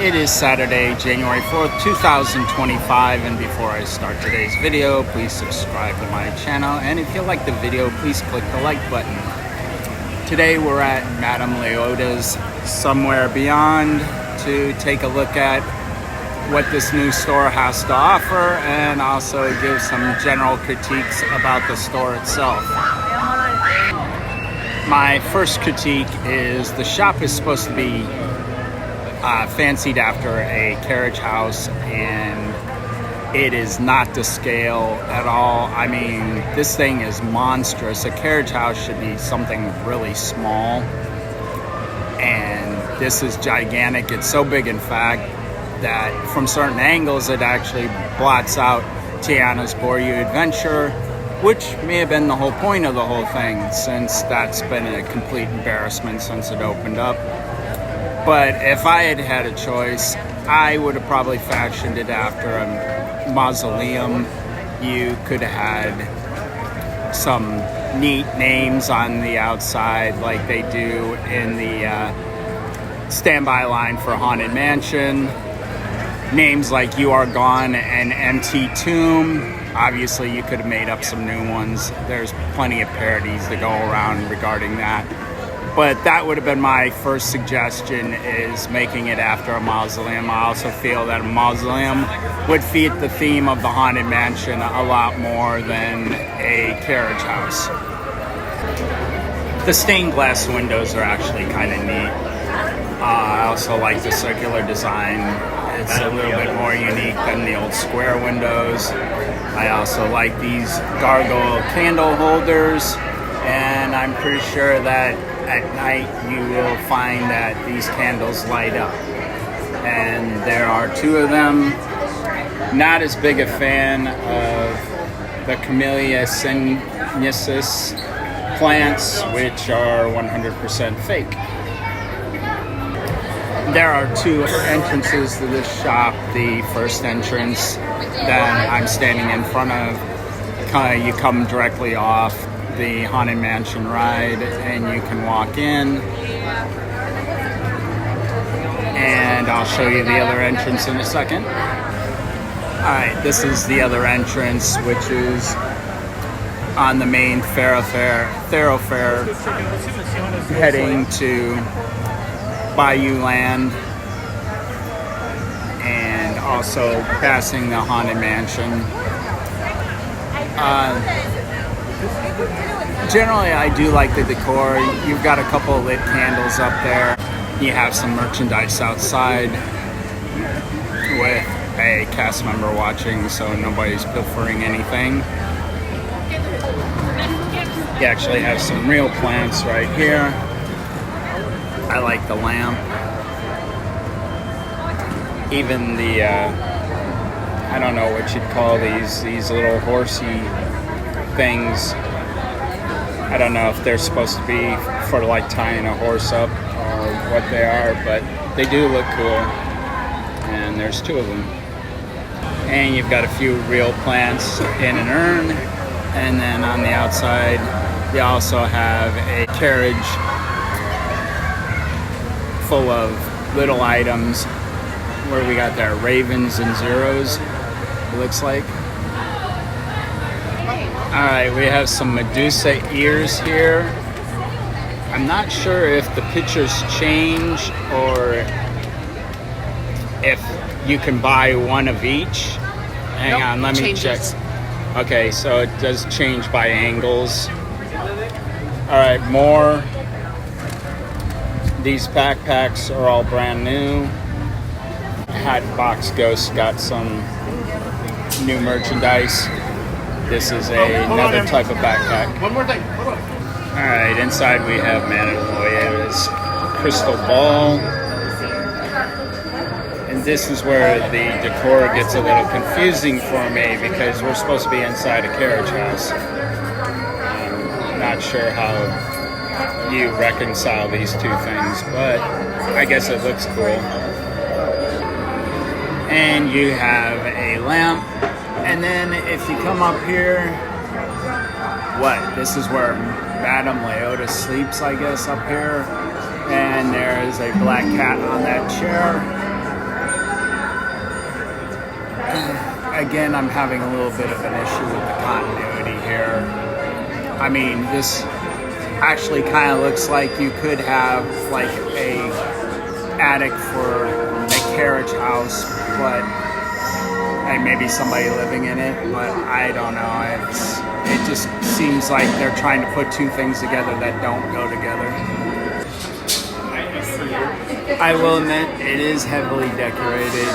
It is Saturday, January 4th, 2025, and before I start today's video, please subscribe to my channel, and if you like the video, please click the like button. Today we're at Madame Leota's Somewhere Beyond to take a look at what this new store has to offer and also give some general critiques about the store itself. My first critique is the shop is supposed to be fancied after a carriage house, and it is not to scale at all. I mean, this thing is monstrous. A carriage house should be something really small, and this is gigantic. It's so big, in fact, that from certain angles it actually blots out Tiana's Boreau Adventure, which may have been the whole point of the whole thing, since that's been a complete embarrassment since it opened up. But if I had had a choice, I would have probably fashioned it after a mausoleum. You could have had some neat names on the outside like they do in the standby line for Haunted Mansion. Names like You Are Gone and Empty Tomb. Obviously, you could have made up some new ones. There's plenty of parodies to go around regarding that. But that would have been my first suggestion, is making it after a mausoleum. I also feel that a mausoleum would fit the theme of the Haunted Mansion a lot more than a carriage house. The stained glass windows are actually kind of neat. I also like the circular design. It's a little bit more unique than the old square windows. I also like these gargoyle candle holders, and I'm pretty sure that at night you will find that these candles light up. And there are two of them. Not as big a fan of the Camellia sinensis plants, which are 100% fake. There are two entrances to this shop. The first entrance that I'm standing in front of, you come directly off the Haunted Mansion ride, and you can walk in, and I'll show you the other entrance in a second. Alright, this is the other entrance, which is on the main thoroughfare heading to Bayou Land, and also passing the Haunted Mansion. Generally, I do like the decor. You've got a couple of lit candles up there. You have some merchandise outside with a cast member watching, so nobody's pilfering anything. You actually have some real plants right here. I like the lamp. Even the, I don't know what you'd call these little horsey things. I don't know if they're supposed to be for like tying a horse up or what they are, but they do look cool. And there's two of them. And you've got a few real plants in an urn. And then on the outside, you also have a carriage full of little items where we got their ravens and zeros, it looks like. Alright, we have some Medusa ears here. I'm not sure if the pictures change or if you can buy one of each. Hang on, let me check. Okay, so it does change by angles. Alright, more. These backpacks are all brand new. Hatbox Ghost got some new merchandise. This is another type of backpack. One more thing. Alright, inside we have Madame Leota's crystal ball. And this is where the decor gets a little confusing for me, because we're supposed to be inside a carriage house. I'm not sure how you reconcile these two things, but I guess it looks cool. And you have a lamp. And then if you come up here, this is where Madame Leota sleeps, I guess, up here. And there is a black cat on that chair. again, I'm having a little bit of an issue with the continuity here. I mean, this actually kind of looks like you could have like a attic for a carriage house, but and maybe somebody living in it, but I don't know. It just seems like they're trying to put two things together that don't go together. I will admit, it is heavily decorated.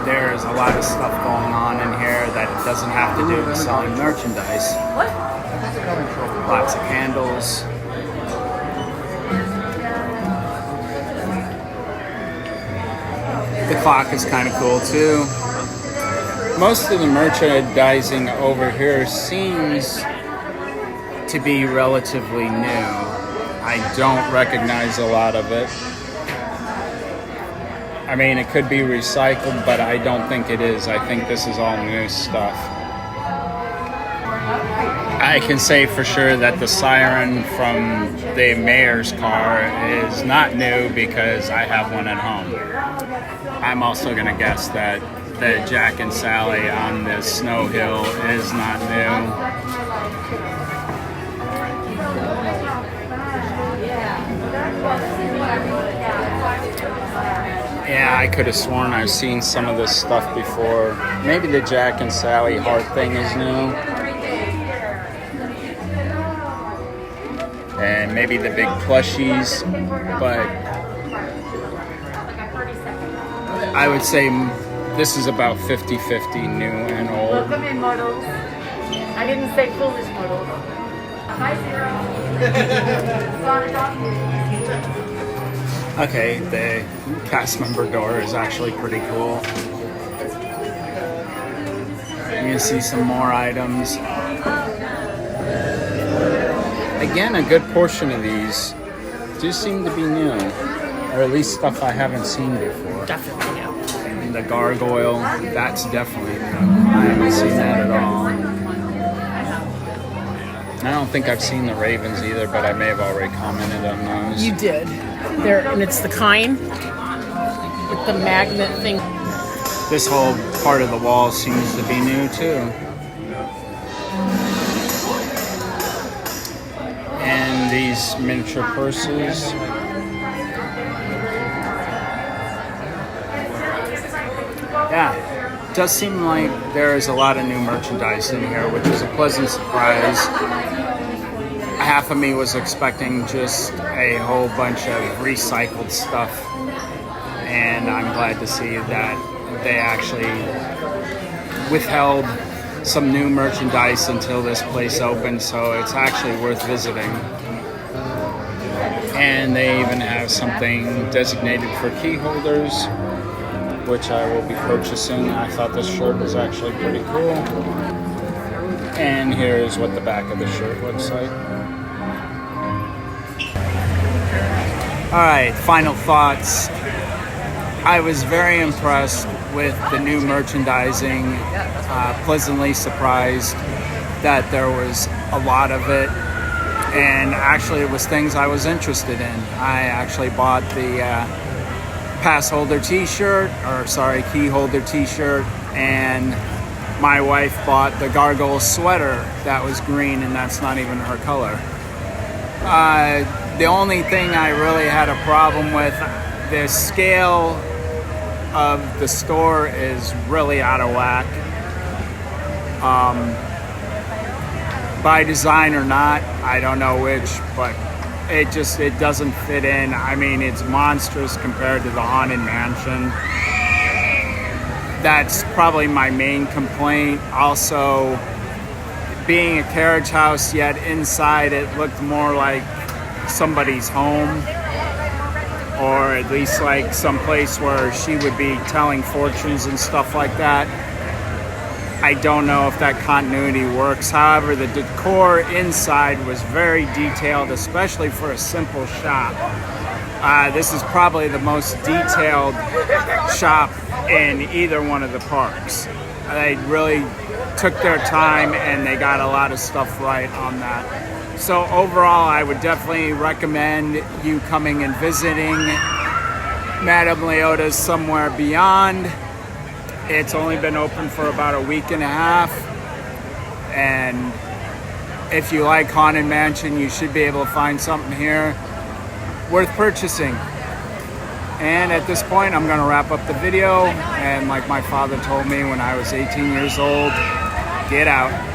There's a lot of stuff going on in here that doesn't have to do with selling merchandise. What? Lots of candles. The clock is kind of cool too. Most of the merchandising over here seems to be relatively new. I don't recognize a lot of it. I mean, it could be recycled, but I don't think it is. I think this is all new stuff. I can say for sure that the siren from the mayor's car is not new because I have one at home. I'm also going to guess that the Jack and Sally on this snow hill is not new. Yeah, I could have sworn I've seen some of this stuff before. Maybe the Jack and Sally heart thing is new. And maybe the big plushies, but I would say this is about 50-50 new and old. Welcome in, models. I didn't say foolish models. Hi, Zero. Okay, the cast member door is actually pretty cool. You can see some more items. Again, a good portion of these do seem to be new, or at least stuff I haven't seen before. Definitely new. And the gargoyle, that's definitely new. I haven't seen that at all. I don't think I've seen the ravens either, but I may have already commented on those. You did. There, and it's the kind with the magnet thing. This whole part of the wall seems to be new too. And these miniature purses. Yeah, it does seem like there is a lot of new merchandise in here, which is a pleasant surprise. Half of me was expecting just a whole bunch of recycled stuff, and I'm glad to see that they actually withheld some new merchandise until this place opened, so it's actually worth visiting. And they even have something designated for key holders, which I will be purchasing. I thought this shirt was actually pretty cool. And here's what the back of the shirt looks like. Alright, final thoughts. I was very impressed with the new merchandising, pleasantly surprised that there was a lot of it, and actually it was things I was interested in. I actually bought the pass holder t-shirt, key holder t-shirt, and my wife bought the gargoyle sweater that was green, and that's not even her color. The only thing I really had a problem with, the scale of the store is really out of whack. By design or not, I don't know which, but it doesn't fit in. I mean, it's monstrous compared to the Haunted Mansion. That's probably my main complaint. Also, being a carriage house, yet inside it looked more like somebody's home, or at least like some place where she would be telling fortunes and stuff like that. I don't know if that continuity works. However, the decor inside was very detailed, especially for a simple shop. This is probably the most detailed shop in either one of the parks. They really took their time and they got a lot of stuff right on that. So overall, I would definitely recommend you coming and visiting Madame Leota's Somewhere Beyond. It's only been open for about a week and a half, and if you like Haunted Mansion, you should be able to find something here worth purchasing. And at this point, I'm going to wrap up the video, and like my father told me when I was 18 years old, get out.